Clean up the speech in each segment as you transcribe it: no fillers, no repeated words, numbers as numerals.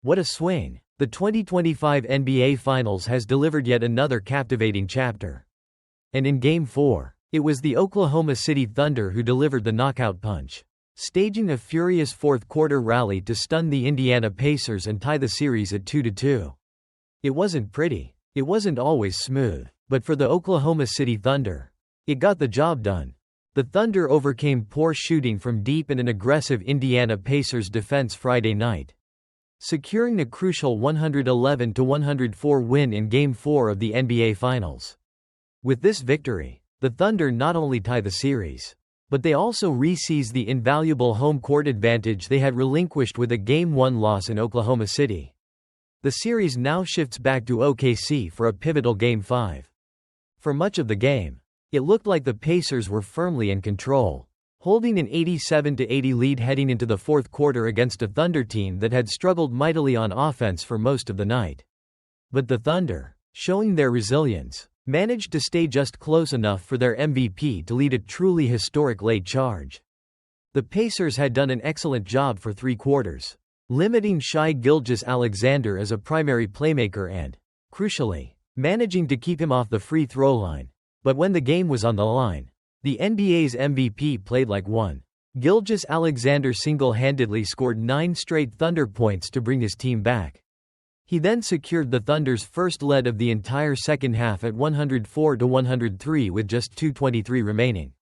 What a swing! The 2025 NBA Finals has delivered yet another captivating chapter. And in Game 4, it was the Oklahoma City Thunder who delivered the knockout punch, staging a furious fourth-quarter rally to stun the Indiana Pacers and tie the series at 2-2. It wasn't pretty. It wasn't always smooth. But for the Oklahoma City Thunder, it got the job done. The Thunder overcame poor shooting from deep and an aggressive Indiana Pacers defense Friday night, securing a crucial 111-104 win in Game 4 of the NBA Finals. With this victory, the Thunder not only tie the series, but they also re-seize the invaluable home court advantage they had relinquished with a Game 1 loss in Oklahoma City. The series now shifts back to OKC for a pivotal Game 5. For much of the game, it looked like the Pacers were firmly in control, holding an 87-80 lead heading into the fourth quarter against a Thunder team that had struggled mightily on offense for most of the night. But the Thunder, showing their resilience, managed to stay just close enough for their MVP to lead a truly historic late charge. The Pacers had done an excellent job for 3 quarters, limiting Shai Gilgeous-Alexander as a primary playmaker and, crucially, managing to keep him off the free throw line. But when the game was on the line, the NBA's MVP played like one. Gilgeous-Alexander single-handedly scored 9 straight Thunder points to bring his team back. He then secured the Thunder's first lead of the entire second half at 104-103 with just 2:23 remaining,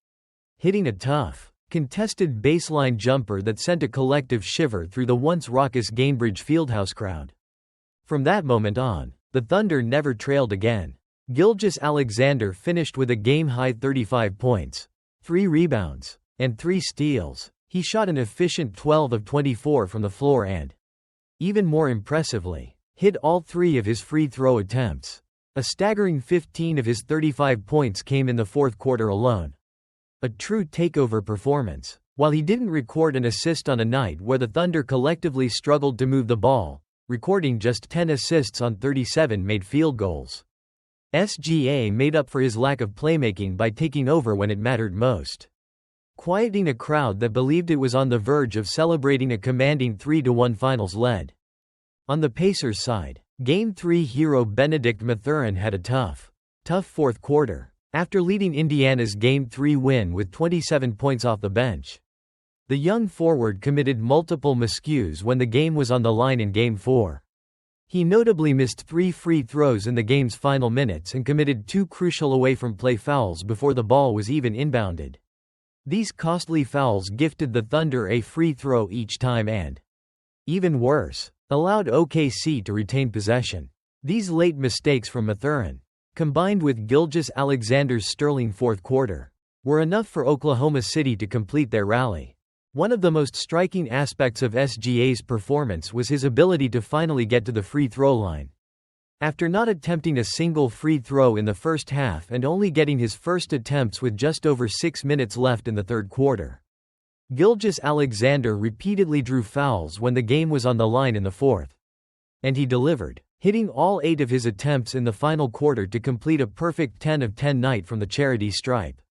hitting a tough, contested baseline jumper that sent a collective shiver through the once raucous Gainbridge Fieldhouse crowd. From that moment on, the Thunder never trailed again. Gilgeous-Alexander finished with a game-high 35 points, 3 rebounds, and 3 steals. He shot an efficient 12 of 24 from the floor and, even more impressively, hit all 3 of his free throw attempts. A staggering 15 of his 35 points came in the fourth quarter alone. A true takeover performance. While he didn't record an assist on a night where the Thunder collectively struggled to move the ball, recording just 10 assists on 37 made field goals, SGA made up for his lack of playmaking by taking over when it mattered most, quieting a crowd that believed it was on the verge of celebrating a commanding 3-1 finals lead. On the Pacers' side, Game 3 hero Benedict Mathurin had a tough fourth quarter, after leading Indiana's Game 3 win with 27 points off the bench. The young forward committed multiple miscues when the game was on the line in Game 4. He notably missed 3 free throws in the game's final minutes and committed 2 crucial away-from-play fouls before the ball was even inbounded. These costly fouls gifted the Thunder a free throw each time and, even worse, allowed OKC to retain possession. These late mistakes from Mathurin, combined with Gilgeous-Alexander's sterling fourth quarter, were enough for Oklahoma City to complete their rally. One of the most striking aspects of SGA's performance was his ability to finally get to the free throw line. After not attempting a single free throw in the first half and only getting his first attempts with just over 6 minutes left in the third quarter, Gilgeous-Alexander repeatedly drew fouls when the game was on the line in the fourth. And he delivered, hitting all 8 of his attempts in the final quarter to complete a perfect 10 of 10 night from the charity stripe.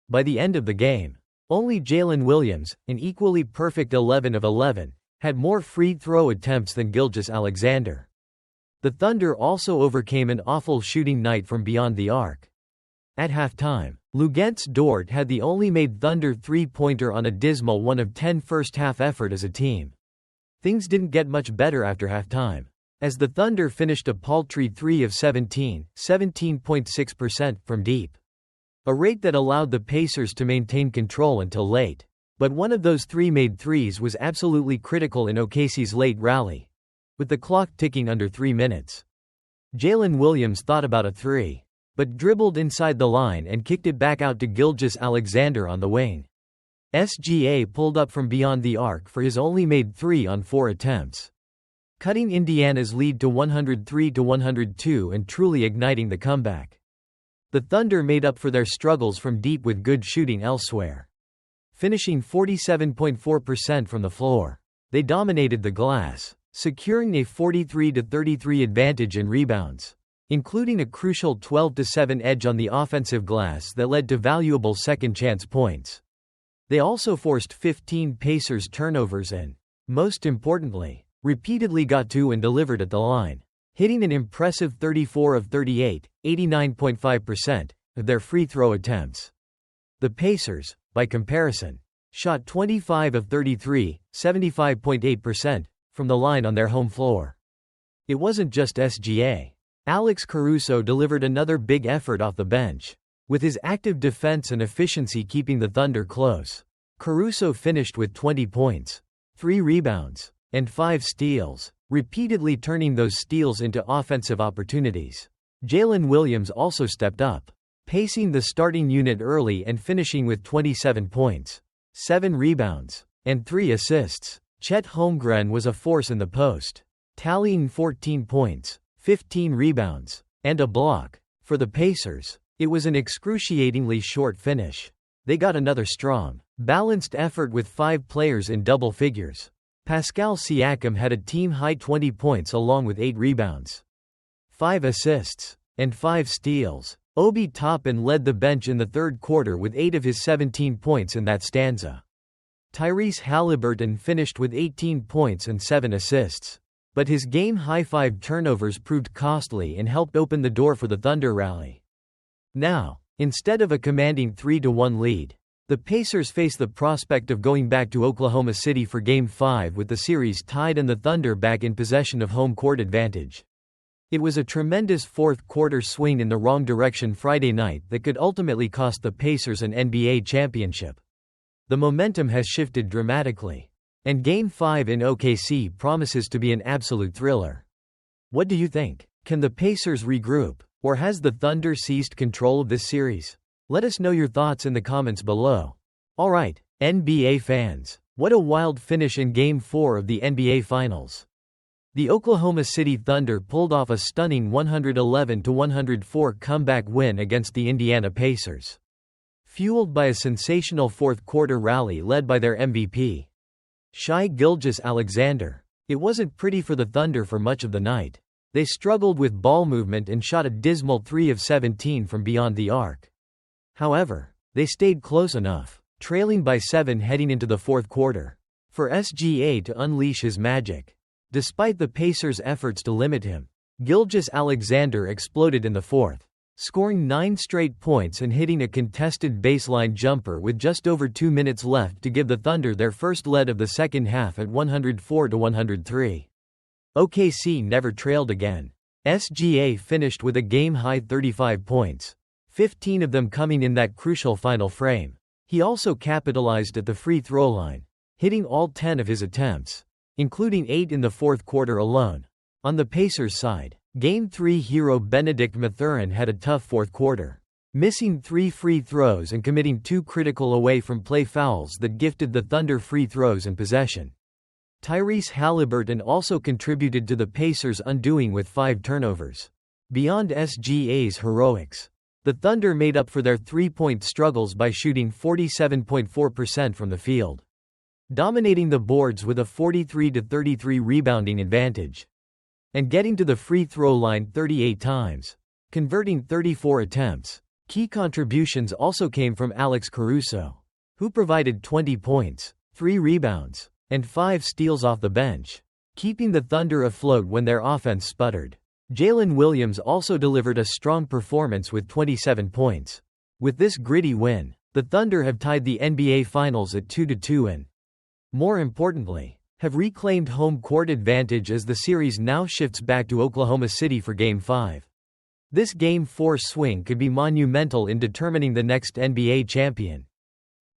By the end of the game, only Jalen Williams, an equally perfect 11 of 11, had more free throw attempts than Gilgeous-Alexander. The Thunder also overcame an awful shooting night from beyond the arc. At halftime, Luguentz Dort had the only made Thunder three-pointer on a dismal 1 of 10 first-half effort as a team. Things didn't get much better after halftime, as the Thunder finished a paltry 3 of 17, 17.6% from deep, a rate that allowed the Pacers to maintain control until late. But one of those 3 made threes was absolutely critical in OKC's late rally, with the clock ticking under 3 minutes. Jalen Williams thought about a 3, but dribbled inside the line and kicked it back out to Gilgeous-Alexander on the wing. SGA pulled up from beyond the arc for his only made 3 on 4 attempts, cutting Indiana's lead to 103-102 and truly igniting the comeback. The Thunder made up for their struggles from deep with good shooting elsewhere, finishing 47.4% from the floor. They dominated the glass, securing a 43-33 advantage in rebounds, including a crucial 12-7 edge on the offensive glass that led to valuable second-chance points. They also forced 15 Pacers turnovers and, most importantly, repeatedly got to and delivered at the line, hitting an impressive 34 of 38, 89.5%, of their free throw attempts. The Pacers, by comparison, shot 25 of 33, 75.8%, from the line on their home floor. It wasn't just SGA. Alex Caruso delivered another big effort off the bench, with his active defense and efficiency keeping the Thunder close. Caruso finished with 20 points, 3 rebounds, and 5 steals, repeatedly turning those steals into offensive opportunities. Jalen Williams also stepped up, pacing the starting unit early and finishing with 27 points, 7 rebounds, and 3 assists. Chet Holmgren was a force in the post, tallying 14 points, 15 rebounds, and a block. For the Pacers, it was an excruciatingly short finish. They got another strong, balanced effort with 5 players in double figures. Pascal Siakam had a team-high 20 points along with 8 rebounds, 5 assists, and 5 steals. Obi Toppin led the bench in the third quarter with 8 of his 17 points in that stanza. Tyrese Halliburton finished with 18 points and 7 assists. But his game-high 5 turnovers proved costly and helped open the door for the Thunder rally. Now, instead of a commanding 3-1 lead, the Pacers face the prospect of going back to Oklahoma City for Game 5 with the series tied and the Thunder back in possession of home court advantage. It was a tremendous fourth-quarter swing in the wrong direction Friday night that could ultimately cost the Pacers an NBA championship. The momentum has shifted dramatically, and Game 5 in OKC promises to be an absolute thriller. What do you think? Can the Pacers regroup, or has the Thunder seized control of this series? Let us know your thoughts in the comments below. Alright, NBA fans, what a wild finish in Game 4 of the NBA Finals. The Oklahoma City Thunder pulled off a stunning 111-104 comeback win against the Indiana Pacers, fueled by a sensational fourth-quarter rally led by their MVP, Shai Gilgeous-Alexander. It wasn't pretty for the Thunder for much of the night. They struggled with ball movement and shot a dismal 3 of 17 from beyond the arc. However, they stayed close enough, trailing by 7 heading into the fourth quarter, for SGA to unleash his magic. Despite the Pacers' efforts to limit him, Gilgeous-Alexander exploded in the fourth, scoring 9 straight points and hitting a contested baseline jumper with just over 2 minutes left to give the Thunder their first lead of the second half at 104-103. OKC never trailed again. SGA finished with a game-high 35 points, 15 of them coming in that crucial final frame. He also capitalized at the free throw line, hitting all 10 of his attempts, including 8 in the fourth quarter alone. On the Pacers' side, Game 3 hero Benedict Mathurin had a tough fourth quarter, missing 3 free throws and committing 2 critical away-from-play fouls that gifted the Thunder free throws and possession. Tyrese Halliburton also contributed to the Pacers' undoing with 5 turnovers. Beyond SGA's heroics, the Thunder made up for their 3-point struggles by shooting 47.4% from the field, dominating the boards with a 43-33 rebounding advantage, and getting to the free throw line 38 times, converting 34 attempts. Key contributions also came from Alex Caruso, who provided 20 points, 3 rebounds, and 5 steals off the bench, keeping the Thunder afloat when their offense sputtered. Jalen Williams also delivered a strong performance with 27 points. With this gritty win, the Thunder have tied the NBA Finals at 2-2 and, more importantly, have reclaimed home court advantage as the series now shifts back to Oklahoma City for Game 5. This Game 4 swing could be monumental in determining the next NBA champion.